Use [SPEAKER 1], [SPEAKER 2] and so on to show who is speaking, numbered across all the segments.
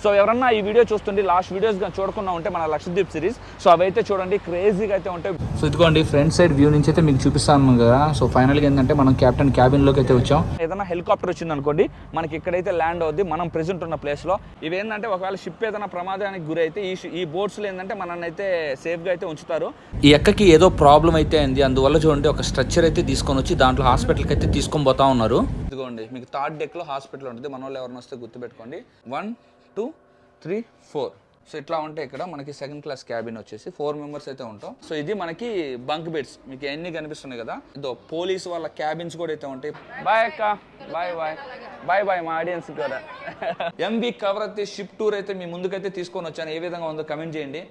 [SPEAKER 1] So ఎవరన్నా ఈ video చూస్తుంటే లాస్ట్ వీడియోస్ చూడకుండా ఉంటే మన లక్షద్వీప్ సిరీస్ సో అవైతే చూడండి, క్రేజీగా అయితే ఉంటాయి. సో ఇదిగోండి ఫ్రంట్ సైడ్ వ్యూ నుంచి అయితే మీకు చూపిస్తాను కదా. సో ఫైనల్గా ఏంటంటే మనం కెప్టెన్ క్యాబిన్లోకి అయితే వచ్చాం. ఏదైనా హెలికాప్టర్ వచ్చింది అనుకోండి, మనకి ఇక్కడైతే ల్యాండ్ అవుద్ది మనం ప్రెజెంట్ ఉన్న ప్లేస్లో. ఇవేంటంటే ఒకవేళ షిప్ ఏదైనా ప్రమాదానికి గురి అయితే ఈ బోట్స్లో ఏంటంటే మనల్ని అయితే సేఫ్గా అయితే ఉంచుతారు. ఈ ఎక్కకి ఏదో ప్రాబ్లం అయితే అయింది, అందువల్ల చూడండి ఒక స్ట్రక్చర్ అయితే తీసుకొని వచ్చి దాంట్లో హాస్పిటల్కి అయితే తీసుకొని పోతా ఉన్నారు. ఇదిగోండి మీకు థర్డ్ డెక్లో హాస్పిటల్ ఉంటుంది. మన వాళ్ళు ఎవరైనా వస్తే గుర్తుపెట్టుకోండి. 1 2 3 4. సో ఇట్లా ఉంటే ఇక్కడ మనకి సెకండ్ క్లాస్ క్యాబిన్ వచ్చేసి 4 మెంబర్స్ అయితే ఉంటాం. సో ఇది మనకి బంక్ బెడ్స్ మీకు ఎన్ని కనిపిస్తున్నాయి కదా. ఇదో పోలీస్ వాళ్ళ క్యాబిన్స్ కూడా అయితే ఉంటాయి. బాయ్ అక్క, బాయ్ బాయ్ బాయ్ బాయ్ మా ఆడియన్స్ కూడా. ఎంబీ కవరత్తి షిప్ టూర్ అయితే మీ ముందుకైతే తీసుకొని వచ్చాను. ఏ విధంగా ఉందో కమెంట్ చేయండి.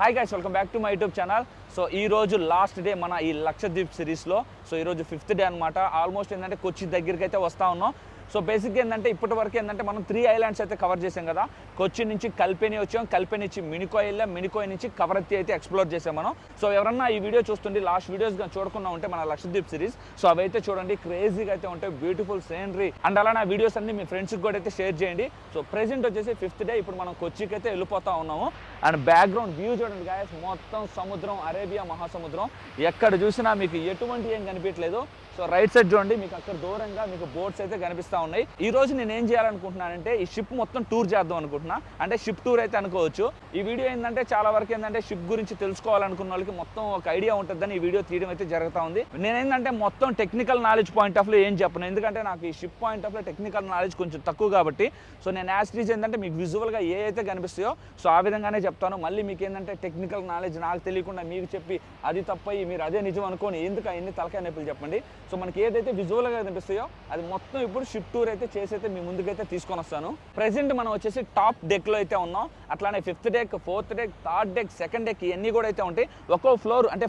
[SPEAKER 1] Hi guys, welcome back to my YouTube channel. So ఈ రోజు లాస్ట్ డే మన ఈ లక్షద్వీప్ సిరీస్లో. సో ఈరోజు 5th డే అనమాట. ఆల్మోస్ట్ ఏంటంటే కొచ్చి దగ్గరికి అయితే వస్తూ ఉన్నాం. సో బేసిక్గా ఏంటంటే ఇప్పటి వరకు ఏంటంటే మనం 3 ఐలాండ్స్ అయితే కవర్ చేసాం కదా. కొచ్చి నుంచి కల్పెని వచ్చాం, కల్పెని నుంచి మినికోయ్ వెళ్ళాం, మినికోయ్ నుంచి కవరత్తి అయితే ఎక్స్ప్లోర్ చేసాం మనం. సో ఎవరన్నా ఈ వీడియో చూస్తుంటే లాస్ట్ వీడియోస్ చూడకుండా ఉంటే మన లక్షద్వీప్ సిరీస్ సో అవైతే చూడండి, క్రేజీగా అయితే ఉంటాయి, బ్యూటిఫుల్ సీనరీ. అండ్ అలా నా వీడియోస్ అన్ని మీ ఫ్రెండ్స్కి కూడా అయితే షేర్ చేయండి. సో ప్రెసెంట్ వచ్చేసి 5th డే. ఇప్పుడు మనం కొచ్చికి అయితే వెళ్ళిపోతా ఉన్నాము. అండ్ బ్యాక్గ్రౌండ్ వ్యూ చూడండి గాయస్, మొత్తం సముద్రం, అరేబియా మహాసముద్రం. ఎక్కడ చూసినా మీకు ఎటువంటి ఏం కనిపించలేదు. సో రైట్ సైడ్ చూడండి, మీకు అక్కడ దూరంగా మీకు బోట్స్ అయితే కనిపిస్తూ ఉన్నాయి. ఈ రోజు నేను ఏం చేయాలనుకుంటున్నానంటే ఈ షిప్ మొత్తం టూర్ చేద్దాం అనుకుంటున్నా. అంటే షిప్ టూర్ అయితే అనుకోవచ్చు. ఈ వీడియో ఏంటంటే చాలా వరకు ఏంటంటే షిప్ గురించి తెలుసుకోవాలనుకున్న వాళ్ళకి మొత్తం ఒక ఐడియా ఉంటుందని ఈ వీడియో తీయడం అయితే జరుగుతూ ఉంది. నేనేంటంటే మొత్తం టెక్నికల్ నాలెడ్జ్ పాయింట్ ఆఫ్ లో ఏం చెప్పను, ఎందుకంటే నాకు ఈ షిప్ పాయింట్ ఆఫ్ లో టెక్నికల్ నాలెడ్జ్ కొంచెం తక్కువ కాబట్టి. సో నేను యాస్టీజ్ ఏంటంటే మీకు విజువల్గా ఏ అయితే కనిపిస్తాయో సో ఆ విధంగానే చెప్తాను. మళ్ళీ మీకు ఏంటంటే టెక్నికల్ నాలెడ్జ్ నాకు తెలియకుండా మీకు చెప్పి అది తప్పయి మీరు అదే నిజం అనుకోని ఎందుకు ఎన్ని తలకాయ నొప్పులు చెప్పండి. సో మనకి ఏదైతే విజువల్గా కనిపిస్తాయో అది మొత్తం ఇప్పుడు షిప్ టూర్ అయితే చేసి అయితే మీ ముందుకైతే తీసుకొని వస్తాను. ప్రెసెంట్ మనం వచ్చేసి టాప్ డెక్లో అయితే ఉన్నాం. అట్లానే 5th deck, 4th deck, 3rd deck, 2nd deck ఇవన్నీ కూడా అయితే ఉంటాయి. ఒక్కొక్క ఫ్లోర్ అంటే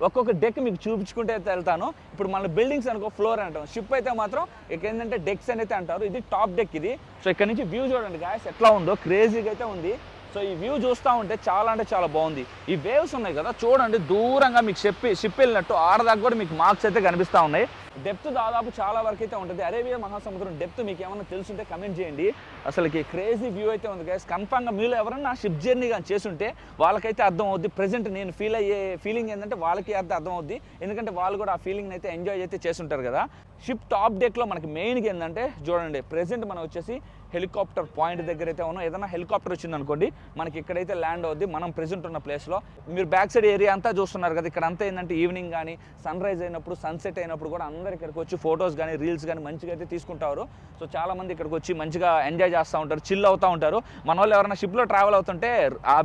[SPEAKER 1] ఒక్కొక్క డెక్ మీకు చూపించుకుంటే అయితే వెళ్తాను. ఇప్పుడు మన బిల్డింగ్స్ అనుకో ఫ్లోర్ అంటాం, షిప్ అయితే మాత్రం ఇక ఏంటంటే డెక్స్ అని అయితే అంటారు. ఇది టాప్ డెక్ ఇది. సో ఇక్కడ నుంచి వ్యూ చూడండి గాయస్ ఎట్లా ఉందో, క్రేజీగా అయితే ఉంది. సో ఈ వ్యూ చూస్తూ ఉంటే చాలా అంటే చాలా బాగుంది. ఈ వేవ్స్ ఉన్నాయి కదా చూడండి, దూరంగా మీకు షిప్ వెళ్ళినట్టు ఆడదాకా కూడా మీకు మార్క్స్ అయితే కనిపిస్తూ ఉన్నాయి. డెప్త్ దాదాపు చాలా వరకు అయితే ఉంటుంది. అరేబియా మహాసముద్రం డెప్త్ మీకు ఏమైనా తెలుసుంటే కమెంట్ చేయండి. అసలుకి క్రేజీ వ్యూ అయితే ఉంది గైస్. కన్ఫామ్గా మీలో ఎవరన్నా షిప్ జర్నీ కానీ చేస్తుంటే వాళ్ళకైతే అర్థం అవుద్ది. ప్రెజెంట్ నేను ఫీల్ అయ్యే ఫీలింగ్ ఏంటంటే వాళ్ళకి అర్థం అవుద్ది, ఎందుకంటే వాళ్ళు కూడా ఆ ఫీలింగ్ అయితే ఎంజాయ్ అయితే చేస్తుంటారు కదా. షిప్ టాప్ డెక్లో మనకి మెయిన్గా ఏంటంటే చూడండి, ప్రెజెంట్ మనం వచ్చేసి హెలికాప్టర్ పాయింట్ దగ్గర అయితే ఉన్నాం. ఏదైనా హెలికాప్టర్ వచ్చింది అనుకోండి మనకి ఇక్కడైతే ల్యాండ్ అవుద్ది మనం ప్రెజెంట్ ఉన్న ప్లేస్లో. మీరు బ్యాక్ సైడ్ ఏరియా అంతా చూస్తున్నారు కదా. ఇక్కడ అంతా ఏంటంటే ఈవినింగ్ కానీ సన్ రైజ్ అయినప్పుడు, సన్సెట్ అయినప్పుడు కూడా అందరు ఇక్కడికి వచ్చి ఫొటోస్ కానీ రీల్స్ కానీ మంచిగా అయితే తీసుకుంటారు. సో చాలామంది ఇక్కడికి వచ్చి మంచిగా ఎంజాయ్ చేస్తూ ఉంటారు, చిల్ అవుతూ ఉంటారు. మన వాళ్ళు ఎవరైనా షిప్లో ట్రావెల్ అవుతుంటే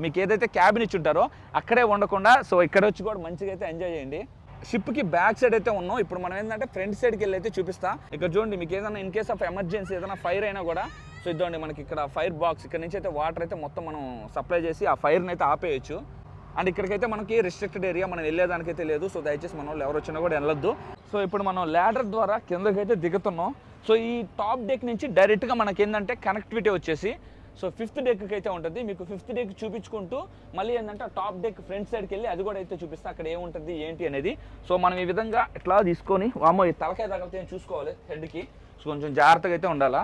[SPEAKER 1] మీకు ఏదైతే క్యాబిన్ ఇచ్చి ఉంటారో అక్కడే ఉండకుండా సో ఇక్కడ వచ్చి కూడా మంచిగా అయితే ఎంజాయ్ చేయండి. షిప్కి బ్యాక్ సైడ్ అయితే ఉన్నాం. ఇప్పుడు మనం ఏంటంటే ఫ్రంట్ సైడ్కి వెళ్ళి అయితే చూపిస్తా. ఇక్కడ చూడండి, మీకు ఏదైనా ఇన్ కేస్ ఆఫ్ ఎమర్జెన్సీ ఏదైనా ఫైర్ అయినా కూడా సో ఇద్దండి మనకి ఇక్కడ ఫైర్ బాక్స్, ఇక్కడ నుంచి అయితే వాటర్ అయితే మొత్తం మనం సప్లై చేసి ఆ ఫైర్ని అయితే ఆపేయచ్చు. అండ్ ఇక్కడికైతే మనకి రిస్ట్రిక్టెడ్ ఏరియా, మనం వెళ్ళేదానికైతే లేదు. సో దయచేసి మన వాళ్ళు ఎవరు వచ్చినా కూడా వెళ్ళొద్దు. సో ఇప్పుడు మనం ల్యాడర్ ద్వారా కిందకైతే దిగుతున్నాం. సో ఈ టాప్ డెక్ నుంచి డైరెక్ట్గా మనకి ఏంటంటే కనెక్టివిటీ వచ్చేసి సో 5th డెక్కి అయితే ఉంటుంది. మీకు 5th డెక్ చూపించుకుంటూ మళ్ళీ ఏంటంటే టాప్ డెక్ ఫ్రంట్ సైడ్కి వెళ్ళి అది కూడా అయితే చూపిస్తే అక్కడ ఏముంటుంది ఏంటి అనేది. సో మనం ఈ విధంగా ఇట్లా తీసుకొని వామో ఈ తలకాయ తగిలితే చూసుకోవాలి హెడ్కి. సో కొంచెం జాగ్రత్తగా అయితే ఉండాలా.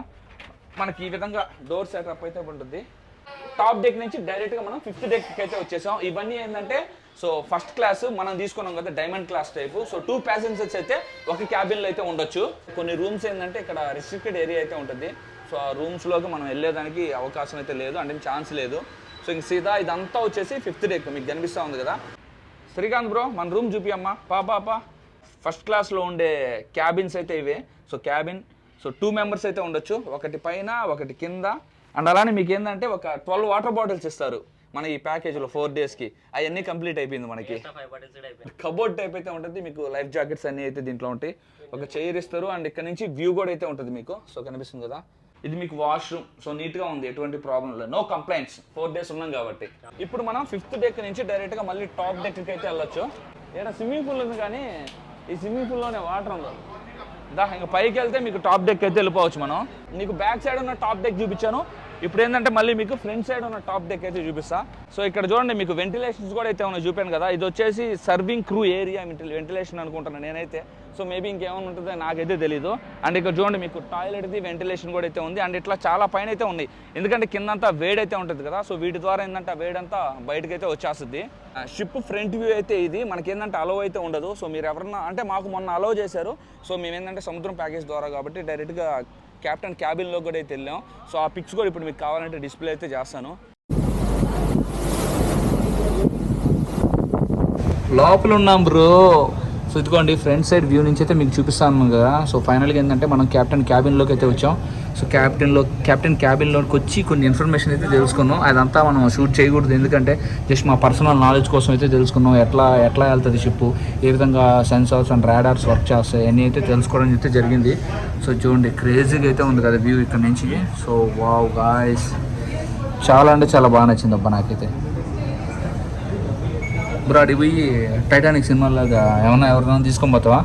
[SPEAKER 1] మనకి ఈ విధంగా డోర్ సెటప్ అయితే ఉంటుంది. టాప్ డెక్ నుంచి డైరెక్ట్గా మనం 5th డెక్కి అయితే వచ్చేసాం. ఇవన్నీ ఏంటంటే సో ఫస్ట్ క్లాస్ మనం తీసుకున్నాం కదా, diamond class type. So 2 passengers అయితే ఒక క్యాబిన్లో అయితే ఉండొచ్చు. కొన్ని రూమ్స్ ఏంటంటే ఇక్కడ రిస్ట్రిక్టెడ్ ఏరియా అయితే ఉంటుంది. సో ఆ రూమ్స్లోకి మనం వెళ్ళేదానికి అవకాశం అయితే లేదు, అంటే ఛాన్స్ లేదు. సో ఇంక సీదా ఇదంతా వచ్చేసి 5th డెక్ మీకు కనిపిస్తూ ఉంది కదా. శ్రీకాంత్ బ్రో మన రూమ్ చూపియమ్మా. పాపా ఫస్ట్ క్లాస్లో ఉండే క్యాబిన్స్ అయితే ఇవే. సో క్యాబిన్ సో 2 మెంబర్స్ అయితే ఉండొచ్చు, ఒకటి పైన ఒకటి కింద. అండ్ అలానే మీకు ఏంటంటే ఒక 12 వాటర్ బాటిల్స్ ఇస్తారు మన ఈ ప్యాకేజ్లో 4 డేస్కి. అవన్నీ కంప్లీట్ అయిపోయింది. మనకి కబోర్డ్ టైప్ అయితే ఉంటుంది. మీకు లైఫ్ జాకెట్స్ అన్నీ అయితే దీంట్లో ఉంటాయి. ఒక చైర్ ఇస్తారు. అండ్ ఇక్కడ నుంచి వ్యూ కూడా అయితే ఉంటుంది మీకు. సో కనిపిస్తుంది కదా, ఇది మీకు వాష్రూమ్. సో నీట్గా ఉంది, ఎటువంటి ప్రాబ్లం లేదు, నో కంప్లైంట్స్. 4 డేస్ ఉన్నాం కాబట్టి. ఇప్పుడు మనం 5th డెక్ నుంచి డైరెక్ట్గా మళ్ళీ టాప్ డెక్కి అయితే వెళ్ళొచ్చు. ఇక్కడ స్విమ్మింగ్ పూల్ ఉంది కానీ ఈ స్విమ్మింగ్ పూల్లోనే వాటర్ ఉండదు. ఇంకా పైకి వెళ్తే మీకు టాప్ డెక్ అయితే వెళ్ళిపోవచ్చు మనం. మీకు బ్యాక్ సైడ్ ఉన్న టాప్ డెక్ చూపించాను. ఇప్పుడు ఏంటంటే మళ్ళీ మీకు ఫ్రంట్ సైడ్ ఉన్న టాప్ డెక్ అయితే చూపిస్తా. సో ఇక్కడ చూడండి, మీకు వెంటిలేషన్స్ కూడా అయితే ఉన్నాయి చూపాను కదా. ఇది వచ్చేసి సర్వింగ్ క్రూ ఏరియా వెంటిలేషన్ అనుకుంటున్నాను నేనైతే. సో మేబీ ఇంకేమైనా ఉంటుందో నాకైతే తెలీదు. అండ్ ఇక్కడ చూడండి మీకు టాయిలెట్ది వెంటిలేషన్ కూడా అయితే ఉంది. అండ్ ఇట్లా చాలా పైన అయితే ఉంది, ఎందుకంటే కిందంతా వేడైతే ఉంటుంది కదా. సో వీటి ద్వారా ఏంటంటే ఆ వేడంతా బయటకైతే వచ్చేస్తుంది. షిప్ ఫ్రంట్ వ్యూ అయితే ఇది. మనకి ఏంటంటే అలో అయితే ఉండదు. సో మీరు ఎవరన్నా అంటే మాకు మొన్న అలో చేశారు. సో మేము ఏంటంటే సముద్రం ప్యాకేజ్ ద్వారా కాబట్టి డైరెక్ట్గా క్యాప్టెన్ క్యాబిన్లో కూడా అయితే వెళ్ళాం. సో ఆ పిక్స్ కూడా ఇప్పుడు మీకు కావాలంటే డిస్ప్లే అయితే చేస్తాను. లోపల ఉన్నాం బ్రో. సో ఇదిగోండి ఫ్రంట్ సైడ్ వ్యూ నుంచి అయితే మీకు చూపిస్తాను కదా. సో ఫైనల్గా ఏంటంటే మనం క్యాప్టెన్ క్యాబిన్లోకి అయితే వచ్చాం. సో క్యాప్టెన్ క్యాబిన్లోకి వచ్చి కొన్ని ఇన్ఫర్మేషన్ అయితే తెలుసుకున్నాం. అదంతా మనం షూట్ చేయకూడదు, ఎందుకంటే జస్ట్ మా పర్సనల్ నాలెడ్జ్ కోసం అయితే తెలుసుకున్నాం. ఎట్లా వెళ్తుంది షిప్, ఏ విధంగా సెన్సార్స్ అండ్ రాడార్స్ వర్క్ చేస్తాయి అన్నీ అయితే తెలుసుకోవడం అయితే జరిగింది. సో చూడండి క్రేజీగా అయితే ఉంది కదా వ్యూ ఇక్కడ నుంచి. సో వావ్ గాయ్స్, చాలా అంటే చాలా బాగా నచ్చింది అబ్బా నాకైతే. బ్రో అడిగి పోయి టైటానిక్ సినిమాలాగా ఎవరైనా తీసుకొని పోతావా?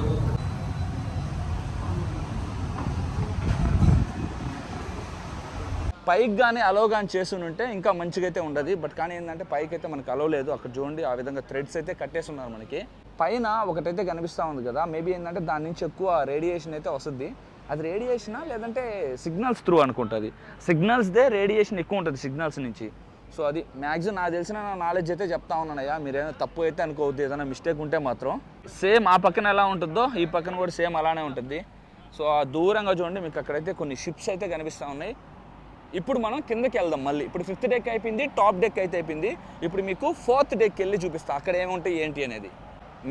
[SPEAKER 1] పైకి కానీ అలో కానీ చేసి ఉంటే ఇంకా మంచిగా అయితే ఉండదు. బట్ కానీ ఏంటంటే పైకి అయితే మనకు అలో లేదు. అక్కడ చూడండి ఆ విధంగా థ్రెడ్స్ అయితే కట్టేసి ఉన్నారు మనకి. పైన ఒకటైతే కనిపిస్తూ ఉంది కదా, మేబీ ఏంటంటే దాని నుంచి ఎక్కువ రేడియేషన్ అయితే వస్తుంది. అది రేడియేషనా లేదంటే సిగ్నల్స్ త్రూ అనుకుంటుంది. సిగ్నల్స్దే రేడియేషన్ ఎక్కువ ఉంటుంది సిగ్నల్స్ నుంచి. సో అది మ్యాక్సిమం నాకు తెలిసిన నాలెడ్జ్ అయితే చెప్తా ఉన్నానయ్యా. మీరేమైనా తప్పు అయితే అనుకోవద్దు, ఏదైనా మిస్టేక్ ఉంటే మాత్రం. సేమ్ ఆ పక్కన ఎలా ఉంటుందో ఈ పక్కన కూడా సేమ్ అలానే ఉంటుంది. సో ఆ దూరంగా చూడండి మీకు అక్కడైతే కొన్ని షిప్స్ అయితే కనిపిస్తూ ఉన్నాయి. ఇప్పుడు మనం కిందకి వెళ్దాం మళ్ళీ. ఇప్పుడు 5th డెక్ అయిపోయింది, టాప్ డెక్ అయితే అయిపోయింది. ఇప్పుడు మీకు 4th డెక్కి వెళ్ళి చూపిస్తా అక్కడ ఏముంటాయి ఏంటి అనేది.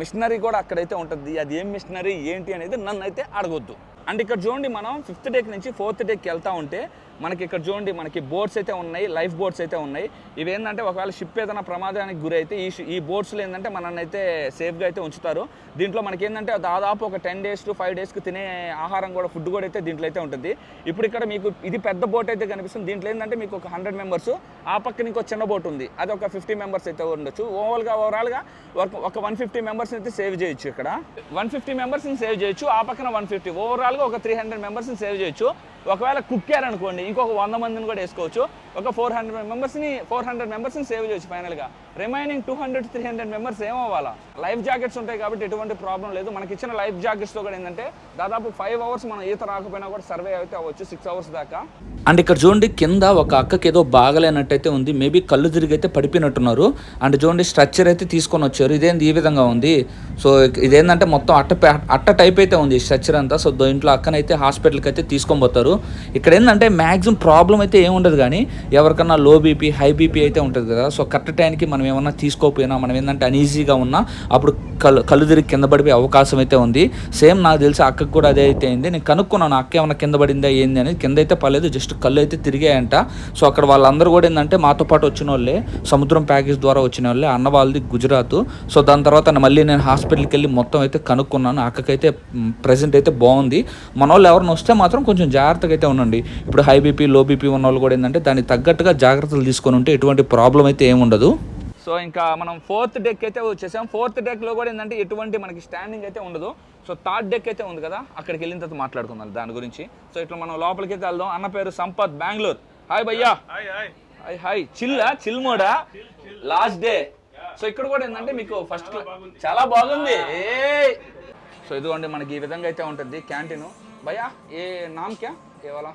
[SPEAKER 1] మిషనరీ కూడా అక్కడైతే ఉంటుంది. అది ఏం మిషనరీ ఏంటి అనేది నన్ను అయితే అడగొద్దు. అండ్ ఇక్కడ చూడండి మనం 5th డెక్ నుంచి 4th డెక్కి వెళ్తూ ఉంటే మనకి ఇక్కడ చూడండి మనకి బోట్స్ అయితే ఉన్నాయి, లైఫ్ బోట్స్ అయితే ఉన్నాయి. ఇవి ఏంటంటే ఒకవేళ షిప్ ఏదైనా ప్రమాదానికి గురైతే ఈ బోట్స్లో ఏంటంటే మనల్ని అయితే సేఫ్గా అయితే ఉంచుతారు. దీంట్లో మనకి ఏంటంటే దాదాపు ఒక 10 days to 5 daysకి తినే ఆహారం కూడా, ఫుడ్ కూడా అయితే దీంట్లో అయితే ఉంటుంది. ఇప్పుడు ఇక్కడ మీకు ఇది పెద్ద బోట్ అయితే కనిపిస్తుంది. దీంట్లో ఏంటంటే మీకు ఒక 100 members, ఆ పక్కన ఇంకో చిన్న బోట్ ఉంది, అది ఒక 50 members అయితే ఉండొచ్చు. ఓవరాల్గా ఒక 150 members అయితే సేవ్ చేయొచ్చు. ఇక్కడ 150 membersని సేవ్ చేయొచ్చు, ఆ పక్కన 150, ఓవరాల్గా ఒక 300 membersని సేవ్ చేయొచ్చు. ఒకవేళ కుక్కారనుకోండి ఇంకొక 100 మందిని కూడా వేసుకోవచ్చు. ఒక 400 మెంబర్స్ని సేవ్ చేయొచ్చు. ఫైనల్గా రిమైనింగ్ 200-300 మెంబర్స్ ఏమవ్వాలా? లైఫ్ జాకెట్స్ ఉంటాయి కాబట్టి ఎటువంటి ప్రాబ్లం లేదు. మనకి ఇచ్చిన లైఫ్ జాకెట్స్తో కూడా ఏంటంటే దాదాపు 5 hours మనం ఈత రాకపోయినా కూడా సర్వే అయితే అవ్వచ్చు, 6 hours దాకా. అండ్ ఇక్కడ చూడండి కింద ఒక అక్కకి ఏదో బాగలేనట్టయితే ఉంది, మేబీ కళ్ళు తిరిగి అయితే పడిపోయినట్టున్నారు. అండ్ చూడండి స్ట్రక్చర్ అయితే తీసుకొని వచ్చారు. ఇదేంది ఈ విధంగా ఉంది? సో ఇదేంటంటే మొత్తం అట్ట టైప్ అయితే ఉంది స్ట్రక్చర్ అంతా. సో దీంట్లో అక్కనైతే హాస్పిటల్కి అయితే తీసుకొని పోతారు. ఇక్కడ ఏంటంటే మ్యాక్సిమం ప్రాబ్లం అయితే ఏముండదు, కానీ ఎవరికన్నా లో బీపీ హై బీపీ అయితే ఉంటుంది కదా. సో కరెక్ట్ టైంకి మనం ఏమన్నా తీసుకోకపోయినా, మనం ఏంటంటే అన్ఈజీగా ఉన్నా అప్పుడు కళ్ళు తిరిగి కింద పడిపోయే అవకాశం అయితే ఉంది. సేమ్ నాకు తెలిసి అక్కకు కూడా అదే అయితే అయింది. నేను కనుక్కున్నాను అక్క ఏమన్నా కింద పడిందా ఏంది అనేది. కింద అయితే పర్లేదు, జస్ట్ కళ్ళు అయితే తిరిగాయంట. సో అక్కడ వాళ్ళందరూ కూడా ఏంటంటే మాతో పాటు వచ్చిన వాళ్ళే, సముద్రం ప్యాకేజ్ ద్వారా వచ్చిన వాళ్ళే. అన్న వాళ్ళది గుజరాత్. సో దాని తర్వాత మళ్ళీ నేను హాస్పిటల్కి వెళ్ళి మొత్తం అయితే కనుక్కున్నాను. అక్కకైతే ప్రజెంట్ అయితే బాగుంది. మన వాళ్ళు ఎవరైనా వస్తే మాత్రం కొంచెం జాగ్రత్తగా అయితే ఉండండి. ఇప్పుడు హై బీపీ లో బీపీ ఉన్న వాళ్ళు కూడా ఏంటంటే దానికి తగ్గట్టుగా జాగ్రత్తలు తీసుకొని ఉంటే ఎటువంటి ప్రాబ్లం అయితే ఏముండదు. సో ఇంకా మనం 4th డెక్ అయితే వచ్చేసాం. 4th డెక్లో కూడా ఏంటంటే ఎటువంటి మనకి స్టాండింగ్ అయితే ఉండదు. సో 3rd డెక్ అయితే ఉంది కదా, అక్కడికి వెళ్ళిన తర్వాత మాట్లాడుకుందాం దాని గురించి. సో ఇట్లా మనం లోపలికి అయితే వెళ్దాం. అన్న పేరు సంపత్, బెంగళూరు. హాయ్ భయ్యా. హాయ్ చిల్ మోడా లాస్ట్ డే. సో ఇక్కడ కూడా ఏంటంటే మీకు ఫస్ట్ చాలా బాగుంది. సో ఇదిగోండి మనకి ఈ విధంగా అయితే ఉంటుంది క్యాంటీన్. భయ్యా ఏ నామ్ క్యా కేవల?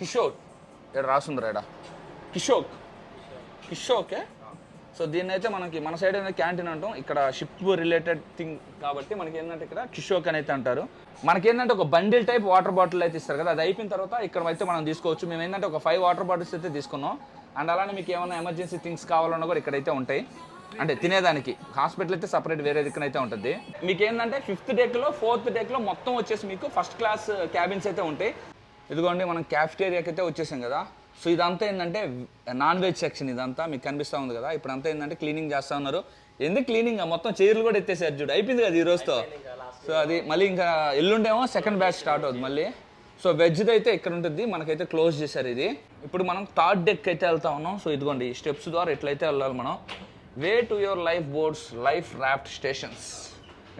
[SPEAKER 1] కిషోర్. ఇక్కడ రాసుంది రేడా కిషోకే. సో దీన్ని అయితే మన సైడ్ ఏంటంటే క్యాంటీన్ అంటాం. ఇక్కడ షిప్ రిలేటెడ్ థింగ్ కాబట్టి మనకి ఏంటంటే ఇక్కడ కిషోక్ అని అయితే అంటారు. మనకేంటంటే ఒక బండిల్ టైప్ వాటర్ బాటిల్ అయితే ఇస్తారు కదా, అది అయిపోయిన తర్వాత ఇక్కడ అయితే మనం తీసుకోవచ్చు. మేము ఏంటంటే ఒక 5 వాటర్ బాటిల్స్ అయితే తీసుకున్నాం. అండ్ అలానే మీకు ఏమైనా ఎమర్జెన్సీ థింగ్స్ కావాలన్నా కూడా ఇక్కడైతే ఉంటాయి. అంటే తినేదానికి హాస్పిటల్ అయితే సపరేట్ వేరే దిక్కున అయితే ఉంటుంది. మీకు ఏంటంటే 5th డెక్లో 4th డెక్లో మొత్తం వచ్చేసి మీకు ఫస్ట్ క్లాస్ క్యాబిన్స్ అయితే ఉంటాయి. ఇదిగోండి మనం క్యాఫ్టేరియాకి అయితే వచ్చేసాం కదా. సో ఇదంతా ఏంటంటే నాన్ వెజ్ సెక్షన్. ఇదంతా మీకు కనిపిస్తూ ఉంది కదా. ఇప్పుడు అంతా ఏంటంటే క్లీనింగ్ చేస్తూ ఉన్నారు. ఎందుకు క్లీనింగ్, మొత్తం చైర్లు కూడా ఎత్తేసారు చూడు. అయిపోయింది కదా ఈ రోజుతో. సో అది మళ్ళీ ఇంకా ఎల్లుండేమో 2nd బ్యాచ్ స్టార్ట్ అవుతుంది మళ్ళీ. సో వెజ్ది అయితే ఇక్కడ ఉంటుంది, మనకైతే క్లోజ్ చేశారు ఇది. ఇప్పుడు మనం 3rd డెక్ అయితే వెళ్తా ఉన్నాం. సో ఇదిగోండి ఈ స్టెప్స్ ద్వారా ఎట్లయితే వెళ్ళాలి మనం. Way to your life boats, life raft stations.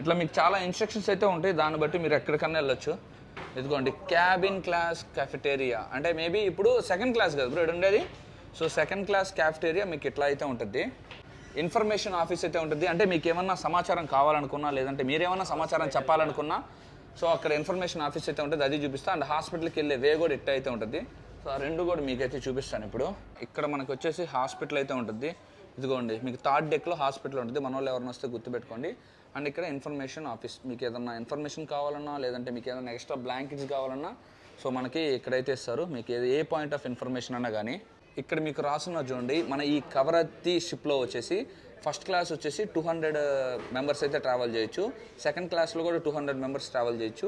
[SPEAKER 1] ఇట్లా మీకు చాలా ఇన్స్ట్రక్షన్స్ అయితే ఉంటాయి, దాన్ని బట్టి మీరు ఎక్కడికన్నా వెళ్ళొచ్చు. ఇదిగోండి క్యాబిన్ క్లాస్ క్యాఫెటేరియా అంటే మేబీ ఇప్పుడు 2nd క్లాస్ కదా బ్రో ఉండేది. సో 2nd క్లాస్ క్యాఫెటేరియా మీకు ఇట్లా అయితే ఉంటుంది. ఇన్ఫర్మేషన్ ఆఫీస్ అయితే ఉంటుంది. అంటే మీకు ఏమన్నా సమాచారం కావాలనుకున్నా లేదంటే మీరేమన్నా సమాచారం చెప్పాలనుకున్నా సో అక్కడ ఇన్ఫర్మేషన్ ఆఫీస్ అయితే ఉంటుంది, అది చూపిస్తా. అండ్ హాస్పిటల్కి వెళ్ళే వే కూడా ఇట్ట అయితే ఉంటుంది. సో ఆ రెండు కూడా మీకైతే చూపిస్తాను ఇప్పుడు. ఇక్కడ మనకు వచ్చేసి హాస్పిటల్ అయితే ఉంటుంది. ఇదిగోండి మీకు థర్డ్ డెక్లో హాస్పిటల్ ఉంటుంది, మన వాళ్ళు ఎవరైనా వస్తే గుర్తుపెట్టుకోండి. అండ్ ఇక్కడ ఇన్ఫర్మేషన్ ఆఫీస్, మీకు ఏదన్నా ఇన్ఫర్మేషన్ కావాలన్నా లేదంటే మీకు ఏదైనా ఎక్స్ట్రా బ్లాంకెట్స్ కావాలన్నా సో మనకి ఇక్కడైతే ఇస్తారు. మీకు ఏ పాయింట్ ఆఫ్ ఇన్ఫర్మేషన్ అన్నా కానీ ఇక్కడ మీకు రాసున్న చూడండి. మన ఈ కవరత్తి షిప్లో వచ్చేసి ఫస్ట్ క్లాస్ వచ్చేసి 200 మెంబర్స్ అయితే ట్రావెల్ చేయొచ్చు. సెకండ్ క్లాస్లో కూడా 200 మెంబర్స్ ట్రావెల్ చేయొచ్చు.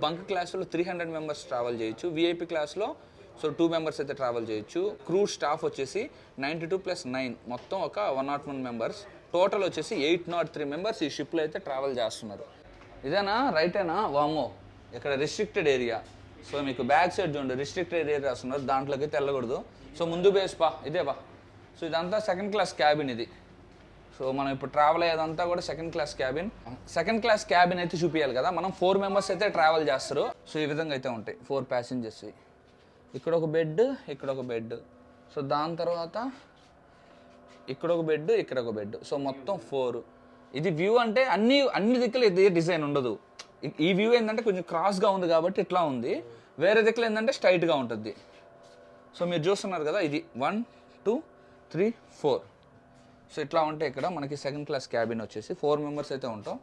[SPEAKER 1] బంక్ క్లాస్లో 300 మెంబర్స్ ట్రావెల్ చేయొచ్చు. విఐపి క్లాస్లో సో 2 మెంబర్స్ అయితే ట్రావెల్ చేయొచ్చు. క్రూ స్టాఫ్ వచ్చేసి 92 + 9 మొత్తం ఒక 101 మెంబర్స్. టోటల్ వచ్చేసి 803 మెంబర్స్ ఈ షిప్లో అయితే ట్రావెల్ చేస్తున్నారు. ఇదేనా రైటేనా? వామో ఇక్కడ రిస్ట్రిక్టెడ్ ఏరియా. సో మీకు బ్యాక్ సైడ్ చూడండి రిస్ట్రిక్టెడ్ ఏరియా రాస్తున్నారు, దాంట్లోకి అయితే వెళ్ళకూడదు. సో ముందు బేస్ ఇదే సో ఇదంతా సెకండ్ క్లాస్ క్యాబిన్ ఇది. సో మనం ఇప్పుడు ట్రావెల్ అయ్యేదంతా కూడా second class cabin. Second class cabin అయితే చూపించాలి కదా, మనం 4 మెంబర్స్ అయితే ట్రావెల్ చేస్తారు. సో ఈ విధంగా అయితే ఉంటాయి 4 ప్యాసింజర్స్. ఇక్కడ ఒక బెడ్, ఇక్కడ ఒక బెడ్. సో దాని తర్వాత ఇక్కడ ఒక బెడ్, ఇక్కడ ఒక బెడ్. సో మొత్తం 4. ఇది వ్యూ అంటే అన్ని దిక్కులు ఇదే డిజైన్ ఉండదు. ఈ వ్యూ ఏంటంటే కొంచెం క్రాస్గా ఉంది కాబట్టి ఇట్లా ఉంది. వేరే దిక్కులు ఏంటంటే స్ట్రైట్గా ఉంటుంది. సో మీరు చూస్తున్నారు కదా, ఇది 1 2 3 4. సో ఇట్లా ఉంటే ఇక్కడ మనకి సెకండ్ క్లాస్ క్యాబిన్ వచ్చేసి 4 మెంబర్స్ అయితే ఉంటాం.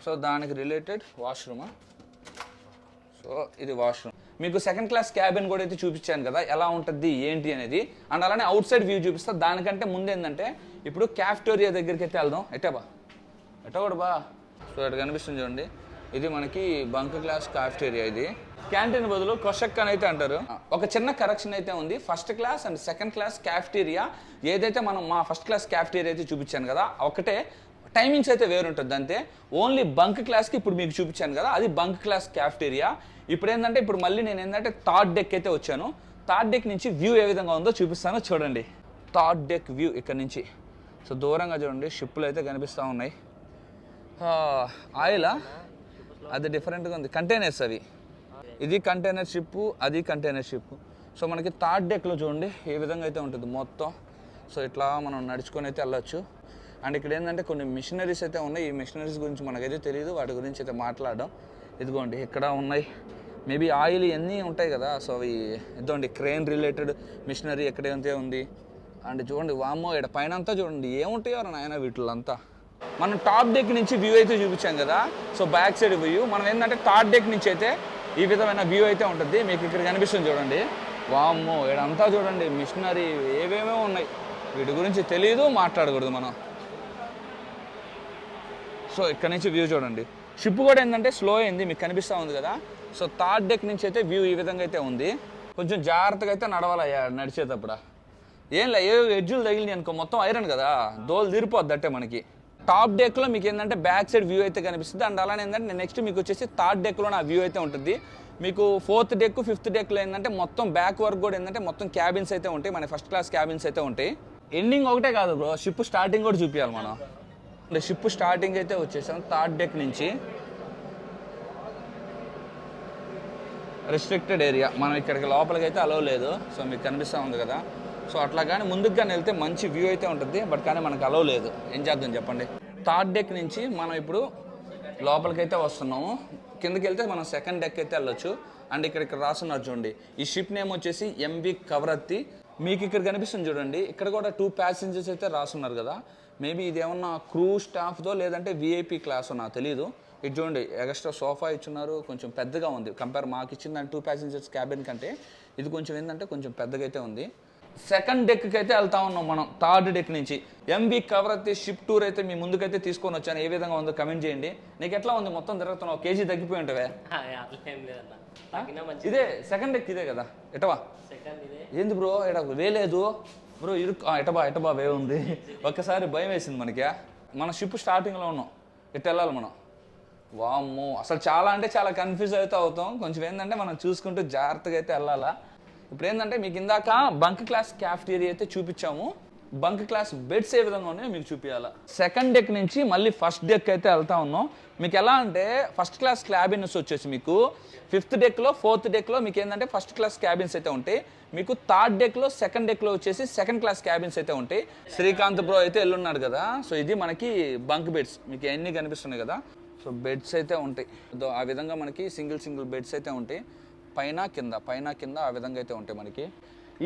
[SPEAKER 1] సో దానికి రిలేటెడ్ వాష్రూమా. సో ఇది వాష్రూమ్. మీకు సెకండ్ క్లాస్ క్యాబిన్ కూడా అయితే చూపించాను కదా ఎలా ఉంటుంది ఏంటి అనేది. అండ్ అలానే అవుట్ సైడ్ వ్యూ చూపిస్తా. దానికంటే ముందు ఏంటంటే ఇప్పుడు క్యాఫ్టోరియా దగ్గరికి అయితే వెళ్దాం. ఎట్టా కూడా సో ఇక్కడ కనిపిస్తుంది చూడండి, ఇది మనకి బంక్ క్లాస్ క్యాఫ్టేరియా. ఇది క్యాంటీన్ బదులు కొషక్ అని అయితే అంటారు. ఒక చిన్న కరెక్షన్ అయితే ఉంది. First class and second class cafeteria ఏదైతే మనం మా ఫస్ట్ క్లాస్ క్యాఫ్టేరియా అయితే చూపించాను కదా ఒకటే, టైమింగ్స్ అయితే వేరుంటుంది అంతే. ఓన్లీ బంక్ క్లాస్కి ఇప్పుడు మీకు చూపించాను కదా అది బంక్ క్లాస్ క్యాఫ్టేరియా. ఇప్పుడు ఏంటంటే ఇప్పుడు మళ్ళీ నేను ఏంటంటే థర్డ్ డెక్ అయితే వచ్చాను. థర్డ్ డెక్ నుంచి వ్యూ ఏ విధంగా ఉందో చూపిస్తాను చూడండి. థర్డ్ డెక్ వ్యూ ఇక్కడ నుంచి సో దూరంగా చూడండి షిప్పులు అయితే కనిపిస్తూ ఉన్నాయి. ఆయిలా అది డిఫరెంట్గా ఉంది, కంటైనర్స్ అవి. ఇది కంటైనర్ షిప్పు, అది కంటైనర్ షిప్పు. సో మనకి థర్డ్ డెక్లో చూడండి ఏ విధంగా అయితే ఉంటుంది మొత్తం. సో ఇట్లా మనం నడుచుకొని అయితే వెళ్ళొచ్చు. అండ్ ఇక్కడ ఏంటంటే కొన్ని మిషనరీస్ అయితే ఉన్నాయి. ఈ మిషనరీస్ గురించి మనకైతే తెలియదు, వాటి గురించి అయితే మాట్లాడడం. ఇదిగోండి ఇక్కడ ఉన్నాయి, మేబీ ఆయిల్ ఇవన్నీ ఉంటాయి కదా. సో అవి ఇదిగోండి క్రేన్ రిలేటెడ్ మిషనరీ ఎక్కడైతే ఉంది. అండ్ చూడండి వామ్మో ఇక్కడ పైన అంతా చూడండి ఏముంటాయో నాయన వీటిలంతా. మనం టాప్ డెక్ నుంచి వ్యూ అయితే చూపించాం కదా, సో బ్యాక్ సైడ్ వ్యూ. మనం ఏంటంటే థర్డ్ డెక్ నుంచి అయితే ఈ విధమైన వ్యూ అయితే ఉంటుంది. మీకు ఇక్కడ కనిపిస్తుంది చూడండి. వామ్మో ఇక్కడంతా చూడండి మిషనరీ ఏవేమో ఉన్నాయి, వీటి గురించి తెలియదు, మాట్లాడకూడదు మనం. సో ఇక్కడ నుంచి వ్యూ చూడండి. షిప్ కూడా ఏంటంటే స్లో అయింది, మీకు కనిపిస్తూ ఉంది కదా. సో థర్డ్ డెక్ నుంచి అయితే వ్యూ ఈ విధంగా అయితే ఉంది. కొంచెం జాగ్రత్తగా అయితే నడవాలయ్యా నడిచేటప్పుడు. ఏంలే ఏ ఎడ్జులు తగిలినాయి అనుకో మొత్తం ఐరన్ కదా, దోలు తీరిపోద్ది అంటే మనకి. టాప్ డెక్లో మీకు ఏంటంటే బ్యాక్ సైడ్ వ్యూ అయితే కనిపిస్తుంది. అండ్ అలానే ఏంటంటే నెక్స్ట్ మీకు వచ్చేసి థర్డ్ డెక్లో నా వ్యూ అయితే ఉంటుంది. మీకు 4th డెక్ 5th డెక్లో ఏంటంటే మొత్తం బ్యాక్ వర్క్ కూడా ఏంటంటే మొత్తం క్యాబిన్స్ అయితే ఉంటాయి, మన ఫస్ట్ క్లాస్ క్యాబిన్స్ అయితే ఉంటాయి. ఎండింగ్ ఒకటే కాదు బ్రో, షిప్ స్టార్టింగ్ కూడా చూపించాలి మనం. అంటే షిప్ స్టార్టింగ్ అయితే వచ్చేసాం థర్డ్ డెక్ నుంచి. రిస్ట్రిక్టెడ్ ఏరియా, మనం ఇక్కడికి లోపలికి అయితే అలౌ లేదు. సో మీకు కనిపిస్తూ ఉంది కదా. సో అట్లా కానీ ముందుకు కానీ వెళ్తే మంచి వ్యూ అయితే ఉంటుంది, బట్ కానీ మనకు అలౌ లేదు. ఏం చేద్దాం చెప్పండి. థర్డ్ డెక్ నుంచి మనం ఇప్పుడు లోపలికి అయితే వస్తున్నాము. కిందకి వెళ్తే మనం సెకండ్ డెక్ అయితే వెళ్ళొచ్చు. అండ్ ఇక్కడ రాస్తున్నారు చూడండి, ఈ షిప్ నేమ్ వచ్చేసి ఎంవి కవరత్తి. మీకు ఇక్కడ కనిపిస్తుంది చూడండి, ఇక్కడ కూడా 2 ప్యాసింజర్స్ అయితే రాస్తున్నారు కదా. మేబీ ఇది ఏమన్నా క్రూ స్టాఫ్తో లేదంటే విఐపి క్లాస్ నాకు తెలీదు. ఇది చూడండి ఎక్స్ట్రా సోఫా ఇచ్చున్నారు, కొంచెం పెద్దగా ఉంది కంపేర్ మాకు ఇచ్చిన 2 ప్యాసింజర్స్ క్యాబిన్ కంటే ఇది కొంచెం ఏంటంటే కొంచెం పెద్దగా అయితే ఉంది. సెకండ్ డెక్కి అయితే వెళ్తా ఉన్నాం మనం థర్డ్ డెక్ నుంచి. ఎంవి కవరత్తి షిప్ టూర్ అయితే మీ ముందుకైతే తీసుకొని వచ్చాను. ఏ విధంగా ఉందో కమెంట్ చేయండి. నీకు ఎట్లా ఉంది మొత్తం తిరుగుతున్నావు, కేజీ తగ్గిపోయి ఉంటావే. ఇదే సెకండ్ డెక్ ఇదే కదా ఎటవా? ఏంది బ్రో ఎట వేలేదు బ్రో, ఎటబా వే ఉంది. ఒక్కసారి భయం వేసింది మనకి. మన షిప్ స్టార్టింగ్లో ఉన్నాం, ఇటు వెళ్ళాలి మనం. వామ్మో అసలు చాలా అంటే చాలా కన్ఫ్యూజ్ అయితే అవుతాం. కొంచెం ఏంటంటే మనం చూసుకుంటూ జాగ్రత్తగా అయితే వెళ్ళాలా. ఇప్పుడు ఏంటంటే మీకు ఇందాక బంక్ క్లాస్ క్యాఫ్టేరియా అయితే చూపించాము. బంక్ క్లాస్ బెడ్స్ ఏ విధంగా ఉన్నాయో మీకు చూపించాలా. సెకండ్ డెక్ నుంచి మళ్ళీ ఫస్ట్ డెక్ అయితే వెళ్తా ఉన్నాం. మీకు ఎలా అంటే ఫస్ట్ క్లాస్ క్యాబిన్స్ వచ్చేసి మీకు ఫిఫ్త్ డెక్లో, ఫోర్త్ డెక్లో మీకు ఏంటంటే ఫస్ట్ క్లాస్ క్యాబిన్స్ అయితే ఉంటాయి. మీకు థర్డ్ డెక్లో, సెకండ్ డెక్లో వచ్చేసి సెకండ్ క్లాస్ క్యాబిన్స్ అయితే ఉంటాయి. శ్రీకాంత్ బ్రో అయితే వెళ్ళున్నాడు కదా. సో ఇది మనకి బంక్ బెడ్స్ మీకు ఎన్ని కనిపిస్తున్నాయి కదా. సో బెడ్స్ అయితే ఉంటాయి. ఆ విధంగా మనకి సింగిల్ బెడ్స్ అయితే ఉంటాయి. పైన కింద ఆ విధంగా అయితే ఉంటాయి మనకి.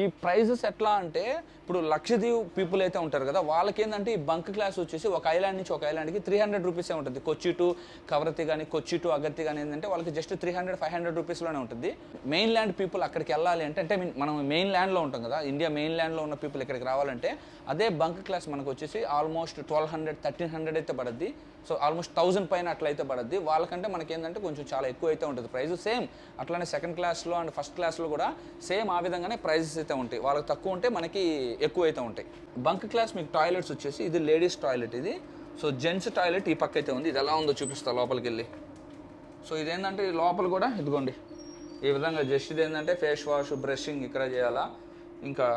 [SPEAKER 1] ఈ ప్రైజెస్ ఎట్లా అంటే ఇప్పుడు లక్షద్వీప్ పీపుల్ అయితే ఉంటారు కదా, వాళ్ళకి ఏంటంటే ఈ బంక్ క్లాస్ వచ్చేసి ఒక ఐలాండ్ నుంచి ఒక ఐలాండ్కి 300 రూపీసే ఉంటుంది. కొచ్చి టు కవరత్తి కానీ, కొచ్చి టు అగత్తి కానీ ఏంటంటే వాళ్ళకి జస్ట్ 300-500 రూపీస్లోనే ఉంటుంది. మెయిన్ ల్యాండ్ పీపుల్ అక్కడికి వెళ్ళాలి అంటే మనం మెయిన్ ల్యాండ్లో ఉంటాం కదా, ఇండియా మెయిన్ ల్యాండ్లో ఉన్న పీపుల్ ఇక్కడికి రావాలంటే అదే బంక్ క్లాస్ మనకు వచ్చేసి ఆల్మోస్ట్ 1200-1300 అయితే పడుద్ది. సో ఆల్మోస్ట్ 1000 పైన అట్లయితే పడుద్ది. వాళ్ళకంటే మనకి ఏంటంటే కొంచెం చాలా ఎక్కువ అయితే ఉంటుంది ప్రైస్. సేమ్ అట్లానే సెకండ్ క్లాస్లో అండ్ ఫస్ట్ క్లాస్లో కూడా సేమ్ ఆ విధంగానే ప్రైజెస్ అయితే ఉంటాయి. వాళ్ళకి తక్కువ ఉంటే మనకి ఎక్కువ అయితే ఉంటాయి. బంక్ క్లాస్ మీకు టాయిలెట్స్ వచ్చేసి ఇది లేడీస్ టాయిలెట్ ఇది. సో జెంట్స్ టాయిలెట్ ఈ పక్క అయితే ఉంది. ఇది ఎలా ఉందో చూపిస్తా లోపలికి వెళ్ళి. సో ఇదేంటంటే లోపల కూడా ఇదిగోండి ఈ విధంగా జస్ట్ ఇది ఏంటంటే ఫేస్ వాష్, బ్రషింగ్ ఇక్కడ చేయాలా. ఇంకా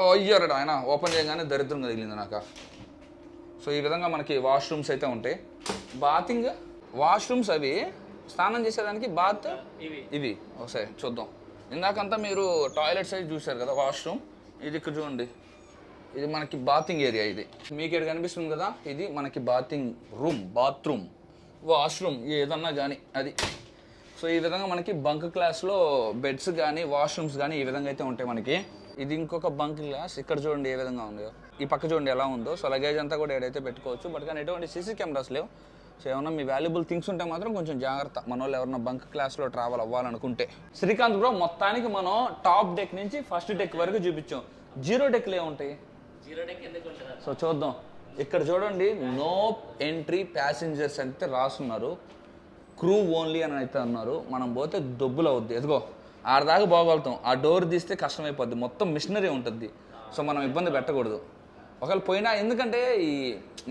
[SPEAKER 1] అయ్యారట ఆయన ఓపెన్ చేయగానే దరిద్రంగా తగిలింది నాకు. సో ఈ విధంగా మనకి వాష్రూమ్స్ అయితే ఉంటాయి. బాతింగ్ వాష్రూమ్స్ అవి స్నానం చేసేదానికి బాత్ ఇవి ఒకసారి చూద్దాం. ఇందాకంతా మీరు టాయిలెట్ సైజ్ చూశారు కదా వాష్రూమ్. ఇది ఇక్కడ చూడండి, ఇది మనకి బాతింగ్ ఏరియా. ఇది మీకు ఇక్కడ కనిపిస్తుంది కదా, ఇది మనకి బాతింగ్ రూమ్, బాత్రూమ్, వాష్రూమ్ ఏదన్నా కానీ అది. సో ఈ విధంగా మనకి బంక్ క్లాస్లో బెడ్స్ కానీ వాష్రూమ్స్ కానీ ఈ విధంగా అయితే ఉంటాయి మనకి. ఇది ఇంకొక బంక్ క్లాస్. ఇక్కడ చూడండి ఏ విధంగా ఉందో, ఈ పక్క చూడండి ఎలా ఉందో. సో లగేజ్ అంతా కూడా ఏడైతే పెట్టుకోవచ్చు. బట్ కానీ ఎటువంటి సీసీ కెమెరాస్ లేవు. సో ఏమన్నా మీ వాల్యుబుల్ థింగ్స్ ఉంటే మాత్రం కొంచెం జాగ్రత్త, మన వాళ్ళు ఎవరన్నా బంక్ క్లాస్లో ట్రావెల్ అవ్వాలనుకుంటే. శ్రీకాంత్ బ్రో మొత్తానికి మనం టాప్ డెక్ నుంచి ఫస్ట్ డెక్ వరకు చూపించాం. జీరో డెక్లు ఏముంటాయి? సో చూద్దాం. ఇక్కడ చూడండి నో ఎంట్రీ ప్యాసింజర్స్ అయితే రాస్తున్నారు, క్రూ ఓన్లీ అని అయితే అన్నారు. మనం పోతే దొబ్బులు అవుద్ది. ఎదుగో ఆడదాకా పోగలుగుతాం, ఆ డోర్ తీస్తే కష్టమైపోద్ది, మొత్తం మిషనరీ ఉంటుంది. సో మనం ఇబ్బంది పెట్టకూడదు ఒకవేళ పోయినా. ఎందుకంటే ఈ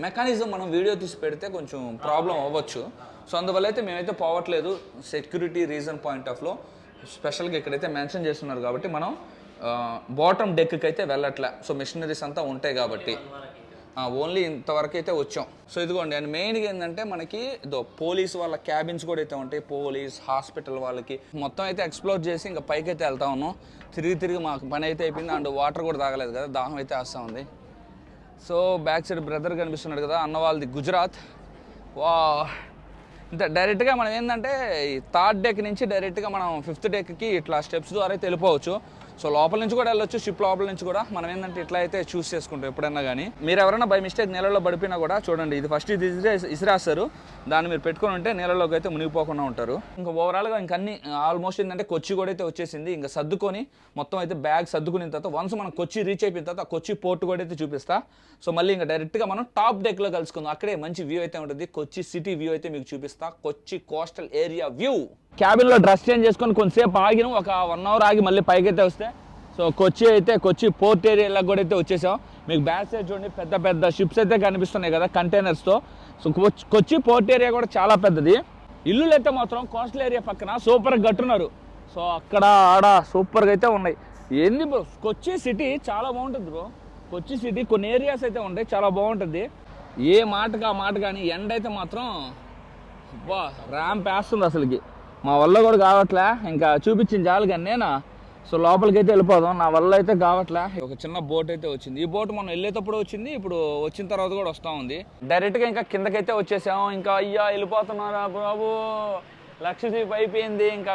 [SPEAKER 1] మెకానిజం మనం వీడియో తీసి పెడితే కొంచెం ప్రాబ్లం అవ్వచ్చు. సో అందువల్ల అయితే మేమైతే పోవట్లేదు, సెక్యూరిటీ రీజన్ పాయింట్ ఆఫ్లో స్పెషల్గా ఇక్కడైతే మెన్షన్ చేస్తున్నారు కాబట్టి మనం బాటమ్ డెక్కి అయితే వెళ్ళట్లే. సో మిషనరీస్ అంతా ఉంటాయి కాబట్టి ఓన్లీ ఇంతవరకు అయితే వచ్చాం. సో ఇదిగోండి. అండ్ మెయిన్గా ఏంటంటే మనకి ఇదో పోలీస్ వాళ్ళ క్యాబిన్స్ కూడా అయితే ఉంటాయి, పోలీస్ హాస్పిటల్ వాళ్ళకి. మొత్తం అయితే ఎక్స్ప్లోర్ చేసి ఇంకా పైకి అయితే వెళ్తా ఉన్నాం. తిరిగి మాకు పని అయితే అయిపోయింది. అండ్ వాటర్ కూడా తాగలేదు కదా, దాహం అయితే వస్తూ ఉంది. సో బ్యాక్ సైడ్ బ్రదర్ కనిపిస్తున్నాడు కదా, అన్న వాళ్ళది గుజరాత్. వా ఇంత డైరెక్ట్గా మనం ఏంటంటే ఈ థర్డ్ డెక్ నుంచి డైరెక్ట్గా మనం ఫిఫ్త్ డెక్కి ఇట్లా స్టెప్స్ ద్వారా అయితే వెళ్ళిపోవచ్చు. సో లోపల నుంచి కూడా వెళ్ళొచ్చు, షిప్ లోపల నుంచి కూడా. మనం ఏంటంటే ఇట్లా అయితే చూస్ చేసుకుంటాం ఎప్పుడైనా కానీ. మీరు ఎవరైనా బై మిస్టేక్ నీళ్ళలో పడిపోయినా కూడా చూడండి, ఇది ఫస్ట్ ఇది ఇసిరేస్తారు, దాన్ని మీరు పెట్టుకుని ఉంటే నీళ్ళలోకి అయితే మునిగిపోకుండా ఉంటారు. ఇంకా ఓవరాల్గా ఇంకా అన్ని ఆల్మోస్ట్ ఏంటంటే కొచ్చి కూడా అయితే వచ్చేసింది. ఇంకా సర్దుకొని మొత్తం అయితే బ్యాగ్ సర్దుకున్న తర్వాత వన్స్ మనం కొచ్చి రీచ్ అయిపోయిన తర్వాత కొచ్చి పోర్ట్ కూడా అయితే చూపిస్తా. సో మళ్ళీ ఇంకా డైరెక్ట్గా మనం టాప్ డెక్లో కలుసుకుందాం. అక్కడే మంచి వ్యూ అయితే ఉంటుంది, కొచ్చి సిటీ వ్యూ అయితే మీకు చూపిస్తా, కొచ్చి కోస్టల్ ఏరియా వ్యూ. క్యాబిన్లో డ్రెస్ చేంజ్ చేసుకొని కొంతసేపు ఆగినాం, ఒక 1 అవర్ ఆగి మళ్ళీ పైకి అయితే వస్తే సో కొచ్చి పోర్ట్ ఏరియాలో కూడా అయితే వచ్చేసాం. మీకు బ్యాక్ సైడ్ చూడండి పెద్ద షిప్స్ అయితే కనిపిస్తున్నాయి కదా కంటైనర్స్తో. సో కొచ్చి పోర్ట్ ఏరియా కూడా చాలా పెద్దది. ఇల్లులు అయితే మాత్రం కోస్టల్ ఏరియా పక్కన సూపర్గా కట్టున్నారు. సో అక్కడ ఆడ సూపర్గా అయితే ఉన్నాయి. ఏంది బ్రో కొచ్చి సిటీ చాలా బాగుంటుంది బ్రో. కొచ్చి సిటీ కొన్ని ఏరియాస్ అయితే ఉంటాయి, చాలా బాగుంటుంది. ఏ మాటగా మాట కానీ ఎండ అయితే మాత్రం బా ర్యాంప్ వేస్తుంది అసలుకి. మా వల్ల కూడా కావట్లే, ఇంకా చూపించింది చాలు కానీ నేను. సో లోపలికి అయితే వెళ్ళిపోదాం, నా వల్ల అయితే కావట్లే. ఒక చిన్న బోట్ అయితే వచ్చింది. ఈ బోట్ మనం వెళ్ళేటప్పుడు వచ్చింది, ఇప్పుడు వచ్చిన తర్వాత కూడా వస్తూ ఉంది. డైరెక్ట్గా ఇంకా కిందకైతే వచ్చేసాము. ఇంకా అయ్యా వెళ్ళిపోతున్నారా బాబు, లక్షద్వీప్ అయిపోయింది. ఇంకా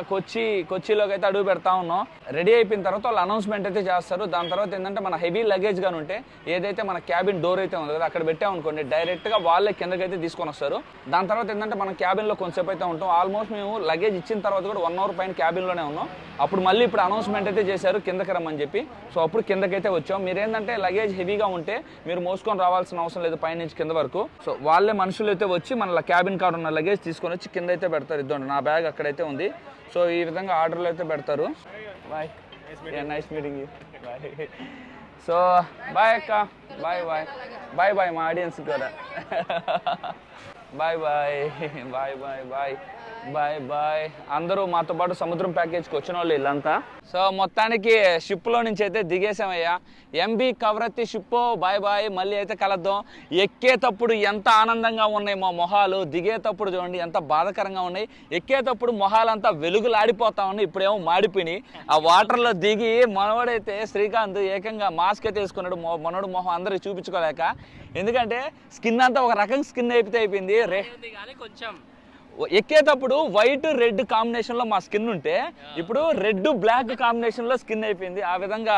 [SPEAKER 1] కొచ్చిలోకి అయితే అడుగు పెడతా ఉన్నాం. రెడీ అయిపోయిన తర్వాత వాళ్ళు అనౌన్స్మెంట్ అయితే చేస్తారు. దాని తర్వాత ఏంటంటే మన హెవీ లగేజ్ కానీ ఉంటే ఏదైతే మన క్యాబిన్ డోర్ అయితే ఉంది కదా అక్కడ పెట్టామనుకోండి, డైరెక్ట్గా వాళ్ళే కిందకైతే తీసుకొని వస్తారు. దాని తర్వాత ఏంటంటే మన క్యాబిన్లో కొంచెంసేపు అయితే ఉంటాం. ఆల్మోస్ట్ మేము లగేజ్ ఇచ్చిన తర్వాత కూడా 1 అవర్ పైన క్యాబిన్లోనే ఉన్నాం. అప్పుడు మళ్ళీ ఇప్పుడు అనౌన్స్మెంట్ అయితే చేశారు కిందకి రమ్మని చెప్పి. సో అప్పుడు కిందకైతే వచ్చాం. మీరు ఏంటంటే లగేజ్ హెవీగా ఉంటే మీరు మోసుకొని రావాల్సిన అవసరం లేదు పై నుంచి కింద వరకు. సో వాళ్ళే మనుషులు అయితే వచ్చి మన క్యాబిన్ కార్ ఉన్న లగేజ్ తీసుకొని వచ్చి కింద అయితే పెడతారు. ఇద్దండి నా బ్యాగ్ అక్కడైతే ఉంది. సో ఈ విధంగా ఆర్డర్లు అయితే పెడతారు. Bye, nice meeting you. Bye. So bye అక్క, బాయ్ మా ఆడియన్స్ కూడా బాయ్. Bye bye. అందరూ మాతో పాటు సముద్రం ప్యాకేజ్కి వచ్చిన వాళ్ళు వీళ్ళంతా. సో మొత్తానికి షిప్లో నుంచి అయితే దిగేసామయ్యా. MB Kavaratti ship bye bye. మళ్ళీ అయితే కలుద్దాం. ఎక్కేటప్పుడు ఎంత ఆనందంగా ఉన్నాయి మా మొహాలు, దిగేటప్పుడు చూడండి ఎంత బాధాకరంగా ఉన్నాయి. ఎక్కేటప్పుడు మొహాలంతా వెలుగులాడిపోతా ఉన్నాయి, ఇప్పుడేమో మాడిపోయినాయి. ఆ వాటర్లో దిగి మనవాడైతే శ్రీకాంత్ ఏకంగా మాస్క్ అయితే వేసుకున్నాడు. మనోడు మొహం అందరికి చూపించుకోలేక, ఎందుకంటే స్కిన్ అంతా ఒక రకం స్కిన్ అయిపోయింది.
[SPEAKER 2] కొంచెం
[SPEAKER 1] ఎక్కేటప్పుడు వైట్ రెడ్ కాంబినేషన్లో మా స్కిన్ ఉంటే ఇప్పుడు రెడ్ బ్లాక్ కాంబినేషన్లో స్కిన్ అయిపోయింది. ఆ విధంగా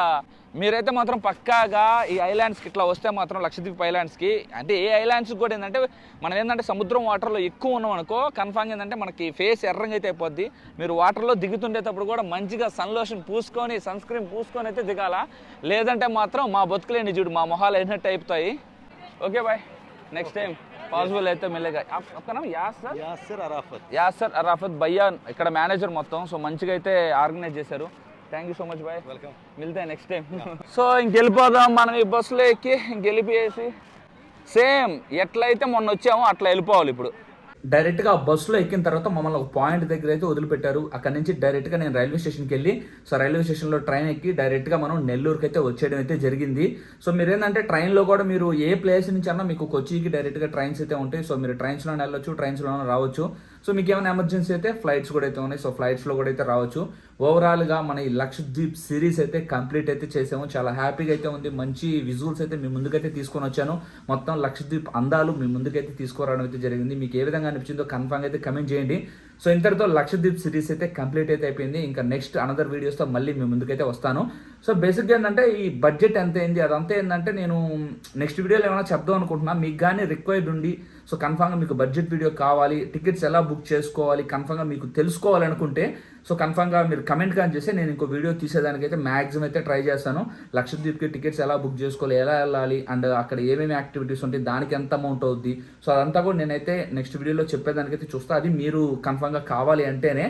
[SPEAKER 1] మీరైతే మాత్రం పక్కాగా ఈ ఐలాండ్స్కి ఇట్లా వస్తే మాత్రం లక్షద్వీప్ ఐలాండ్స్కి, అంటే ఏ ఐలాండ్స్కి కూడా ఏంటంటే మనం ఏంటంటే సముద్రం వాటర్లో ఎక్కువ ఉన్నాం అనుకో కన్ఫామ్ ఏంటంటే మనకి ఫేస్ ఎర్రంగా అయితే అయిపోద్ది. మీరు వాటర్లో దిగుతుండేటప్పుడు కూడా మంచిగా సన్ లోషన్ పూసుకొని సన్ స్క్రీన్ పూసుకొని అయితే దిగాల, లేదంటే మాత్రం మా బతుకులేని చూడు మా మొహాలు అయినట్టు అయిపోతాయి. Okay bye, next time possible అయితే మెల్లగా. యాసర్ అరాఫత్ భయ్యా ఇక్కడ మేనేజర్ మొత్తం. సో మంచిగా అయితే ఆర్గనైజ్ చేశారు. Thank you so much bye, మిల్తే నెక్స్ట్ టైం. సో ఇంకెళ్ళిపోదాం మనం ఈ బస్సులో ఎక్కి, ఇంకెళ్ళిపోయేసి సేమ్ ఎట్లయితే మొన్న వచ్చామో అట్లా వెళ్ళిపోవాలి ఇప్పుడు. డైరెక్ట్గా ఆ బస్సులో ఎక్కిన తర్వాత మమ్మల్ని ఒక పాయింట్ దగ్గర అయితే వదిలిపెట్టారు. అక్కడ నుంచి డైరెక్ట్గా నేను రైల్వే స్టేషన్కి వెళ్ళి, సో రైల్వే స్టేషన్లో ట్రైన్ ఎక్కి డైరెక్ట్గా మనం నెల్లూరుకి అయితే వచ్చేయడం అయితే జరిగింది. సో మీరు ఏంటంటే ట్రైన్లో కూడా మీరు ఏ ప్లేస్ నుంచి అన్నా మీకు కొచ్చికి డైరెక్ట్గా ట్రైన్స్ అయితే ఉంటాయి. సో మీరు ట్రైన్స్లోనే వెళ్ళొచ్చు, ట్రైన్స్లోనే రావచ్చు. సో మీకు ఏమైనా ఎమర్జెన్సీ అయితే ఫ్లైట్స్ కూడా అయితే ఉన్నాయి. సో ఫ్లైట్స్లో కూడా అయితే రావచ్చు. ఓవరాల్గా మన ఈ లక్షద్వీప్ సిరీస్ అయితే కంప్లీట్ అయితే చేసాము. చాలా హ్యాపీగా అయితే ఉంది. మంచి విజువల్స్ అయితే మీ ముందుకైతే తీసుకొని వచ్చాను. మొత్తం లక్షద్వీప్ అందాలు మీ ముందుకైతే తీసుకురావడం అయితే జరిగింది. మీకు ఏ విధంగా అనిపించిందో కన్ఫామ్గా అయితే కమెంట్ చేయండి. సో ఇంతటితో లక్షద్వీప్ సిరీస్ అయితే కంప్లీట్ అయితే అయిపోయింది. ఇంకా నెక్స్ట్ అనదర్ వీడియోస్తో మళ్ళీ మీ ముందుకైతే వస్తాను. సో బేసిక్గా ఏంటంటే ఈ బడ్జెట్ ఎంత అయింది అదంతా ఏంటంటే నేను నెక్స్ట్ వీడియోలో ఏమైనా చెప్దాం అనుకుంటున్నా. మీకు కానీ రిక్వైర్డ్ ఉండి సో కన్ఫామ్గా మీకు బడ్జెట్ వీడియో కావాలి, టికెట్స్ ఎలా బుక్ చేసుకోవాలి కన్ఫామ్గా మీకు తెలుసుకోవాలనుకుంటే సో కన్ఫామ్గా మీరు కమెంట్ కానీ చేస్తే నేను ఇంకో వీడియో తీసేదానికైతే మ్యాక్సిమం అయితే ట్రై చేస్తాను. లక్షద్వీప్కి టికెట్స్ ఎలా బుక్ చేసుకోవాలి, ఎలా వెళ్ళాలి, అండ్ అక్కడ ఏమేమి యాక్టివిటీస్ ఉంటాయి, దానికి ఎంత అమౌంట్ అవుద్ది, సో అదంతా కూడా నేనైతే నెక్స్ట్ వీడియోలో చెప్పేదానికైతే చూస్తా. అది మీరు కన్ఫామ్గా కావాలి అంటేనే.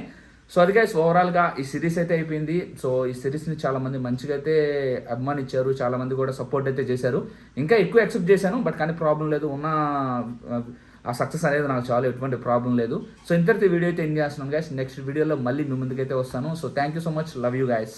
[SPEAKER 1] సో అది గైస్ ఓవరాల్గా ఈ సిరీస్ అయితే అయిపోయింది. సో ఈ సిరీస్ని చాలామంది మంచిగా అయితే అభిమానించారు, చాలామంది కూడా సపోర్ట్ అయితే చేశారు. ఇంకా ఎక్కువ యాక్సెప్ట్ చేశాను, బట్ కానీ ప్రాబ్లం లేదు, ఉన్న ఆ సక్సెస్ అనేది నాకు చాలా ఎటువంటి ప్రాబ్లం లేదు. సో ఇంతటితో వీడియో అయితే ఎండ్ చేస్తున్నాను గైస్. నెక్స్ట్ వీడియోలో మళ్ళీ మీ ముందుకైతే వస్తాను. So thank you so much, love you guys.